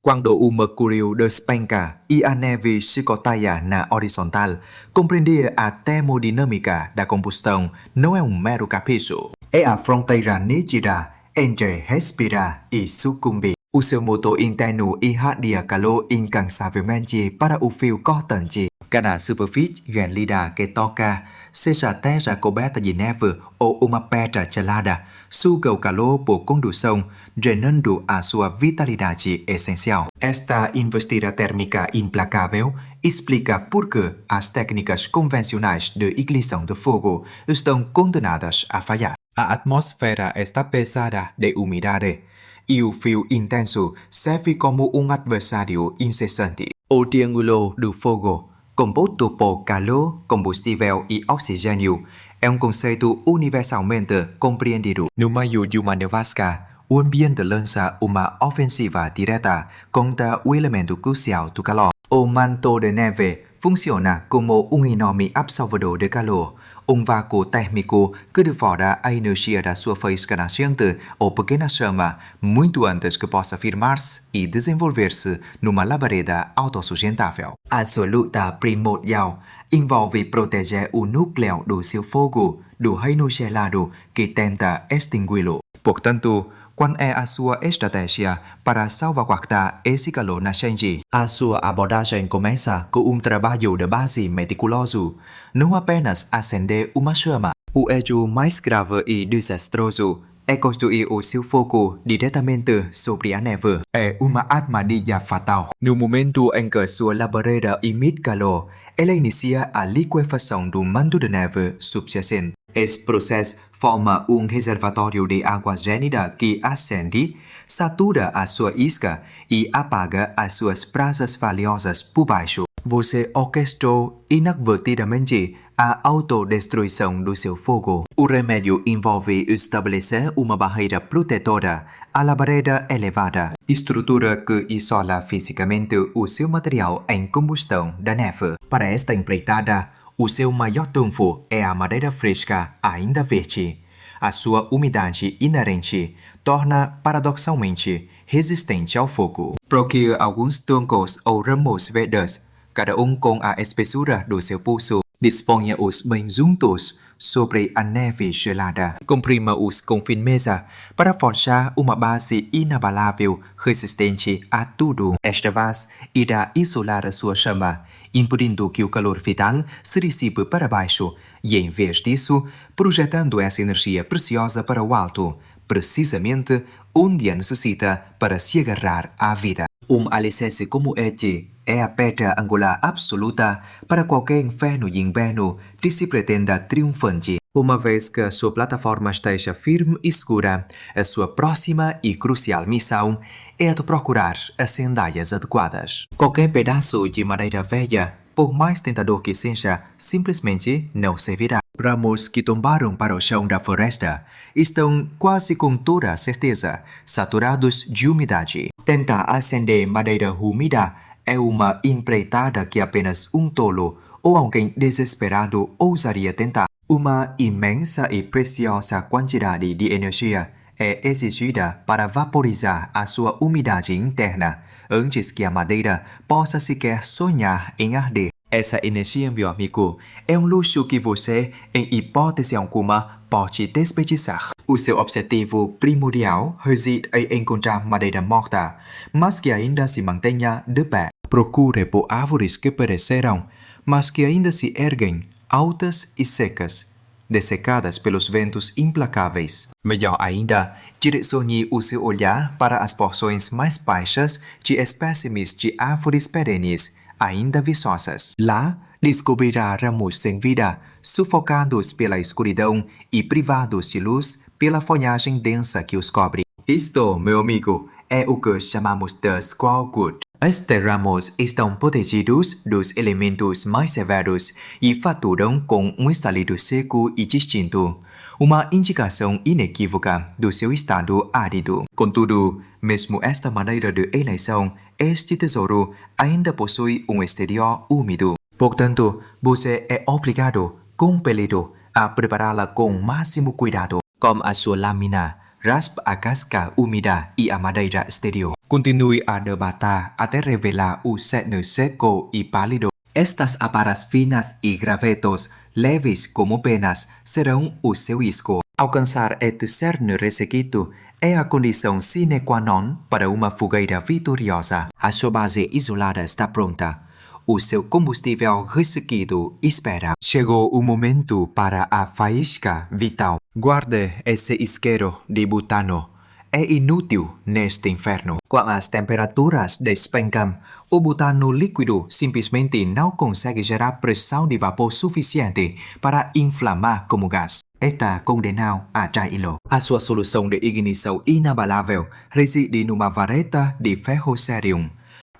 Quando o mercúrio despenca e a neve se cotaia na horizontal, compreender a termodinâmica da combustão não é um mero capricho. É a fronteira nítida entre respirar e sucumbir. O seu motor interno irradia calor incansavelmente para o fio cortante. Cada superfície gelida que toca, seja terra coberta de neve ou uma pedra gelada, suga o calor por condução, drenando a sua vitalidade essencial. Esta investida térmica implacável explica por que as técnicas convencionais de ignição de fogo estão condenadas a falhar. A atmosfera está pesada de umidade e o fio intenso serve como um adversário incessante. O triângulo do fogo, composto por calor, combustível e oxigênio, é um conceito universalmente compreendido. No meio de uma nevasca, o ambiente lança uma ofensiva direta contra o elemento crucial do calor. O manto de neve funciona como um enorme absorvedor de calor, um vácuo térmico que devora a energia da sua faísca nascente ou pequena chama muito antes que possa firmar-se e desenvolver-se numa labareda autossustentável. A sua luta primordial envolve proteger o núcleo do seu fogo do reino gelado que tenta extingui-lo. Portanto, qual é a sua estratégia para salvaguardar esse calor nascente? A sua abordagem começa com um trabalho de base meticuloso, não apenas acender uma chama. O erro mais grave e desastroso é construir o seu fogo diretamente sobre a neve. É uma armadilha fatal. No momento em que sua labareda emite calor, ela inicia a liquefação do manto de neve subjacente. Esse processo forma um reservatório de água gélida que acende, satura a sua isca e apaga as suas brasas valiosas por baixo. Você orquestrou inadvertidamente a autodestruição do seu fogo. O remédio envolve estabelecer uma barreira protetora à labareda elevada, estrutura que isola fisicamente o seu material em combustão da neve. Para esta empreitada, o seu maior trunfo é a madeira fresca ainda verde. A sua umidade inerente torna paradoxalmente resistente ao fogo. Procure alguns troncos ou ramos verdes, cada um com a espessura do seu pulso. Disponha-os bem juntos sobre a neve gelada. Comprima-os com firmeza para forjar uma base inabalável resistente a tudo. Esta base irá isolar a sua chama, impedindo que o calor vital se dissipe para baixo e, em vez disso, projetando essa energia preciosa para o alto, precisamente onde a necessita para se agarrar à vida. Um alicerce como este é a pedra angular absoluta para qualquer inferno de inverno que se pretenda triunfante. Uma vez que a sua plataforma esteja firme e segura, a sua próxima e crucial missão é a de procurar as sandálias adequadas. Qualquer pedaço de madeira velha, por mais tentador que seja, simplesmente não servirá. Ramos que tombaram para o chão da floresta estão quase com toda a certeza saturados de umidade. Tentar acender madeira úmida é uma empreitada que apenas um tolo ou alguém desesperado ousaria tentar. Uma imensa e preciosa quantidade de energia é exigida para vaporizar a sua umidade interna antes que a madeira possa sequer sonhar em arder. Essa energia, meu amigo, é um luxo que você, em hipótese alguma, pode desperdiçar. O seu objetivo primordial reside em encontrar madeira morta, mas que ainda se mantenha de pé. Procure por árvores que pereceram, mas que ainda se erguem, altas e secas, dessecadas pelos ventos implacáveis. Melhor ainda, direcione o seu olhar para as porções mais baixas de espécimes de árvores perenes, ainda viçosas. Lá, descobrirá ramos sem vida, sufocados pela escuridão e privados de luz pela folhagem densa que os cobre. Isto, meu amigo, é o que chamamos de squalwood. Estes ramos estão protegidos dos elementos mais severos e faturam com um estalido seco e distinto, uma indicação inequívoca do seu estado árido. Contudo, mesmo esta maneira de eleição, este tesouro ainda possui um exterior úmido. Portanto, você é obrigado, compelido, a prepará-la com o máximo cuidado, como a sua lâmina raspa a casca úmida e a madeira exterior. continue a debatar até revelar o signo seco y pálido. Estas aparas finas y gravetos, leves como penas, serão o seu isco. Alcançar este cerne ressequito é a condição sine qua non para uma fogueira vitoriosa. A sua base isolada está pronta. O seu combustível ressequido espera. Chegou o momento para a faísca vital. Guarde esse isqueiro de butano. É inútil neste inferno. Com as temperaturas despencam, o butano líquido simplesmente não consegue gerar pressão de vapor suficiente para inflamar como gás. Está condenado a Jailo. A sua solução de ignição inabalável reside numa vareta de ferrocerium.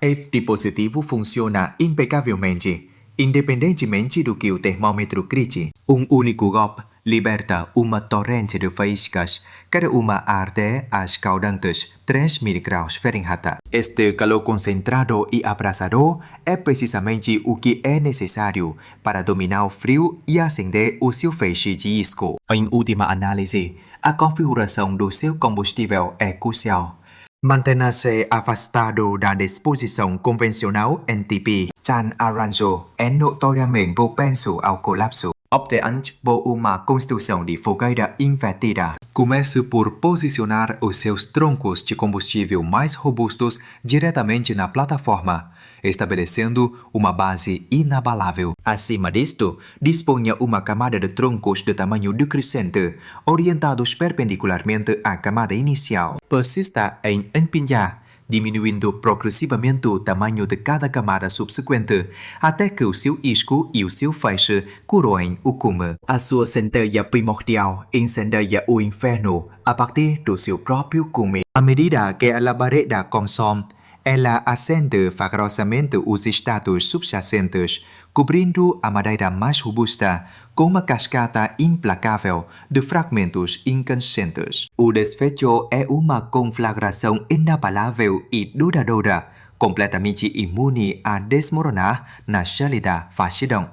Este dispositivo funciona impecavelmente, independentemente do que o termômetro grite. Um único golpe liberta uma torrente de faíscas, cada uma arde a escaldantes 3.000 graus Fahrenheit. Este calor concentrado e abrasador é precisamente o que é necessário para dominar o frio e acender o seu feixe de isco. Em última análise, a configuração do seu combustível é crucial. Mantenha-se afastado da disposição convencional NTP. Chan Arranjo é notoriamente propenso ao colapso. Opte antes por uma construção de fogueira invertida. Comece por posicionar os seus troncos de combustível mais robustos diretamente na plataforma, estabelecendo uma base inabalável. Acima disto, disponha uma camada de troncos de tamanho decrescente, orientados perpendicularmente à camada inicial. Persista em empilhar, diminuindo progressivamente o tamanho de cada camada subsequente, até que o seu isco e o seu feixe coroem o cume. A sua centelha primordial incendeia o inferno a partir do seu próprio cume. À medida que a labareda consome, ela acende vagarosamente os estados subjacentes, cobrindo a madeira mais robusta com uma cascata implacável de fragmentos incandescentes. O desfecho é uma conflagração inabalável e duradoura, completamente imune a desmoronar na gélida vastidão.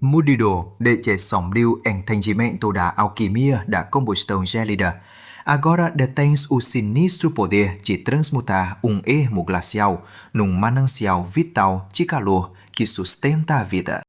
Mudido de sombrio entendimento da alquimia da combustão gélida, agora detens o sinistro poder de transmutar um ermo glacial num manancial vital de calor que sustenta a vida.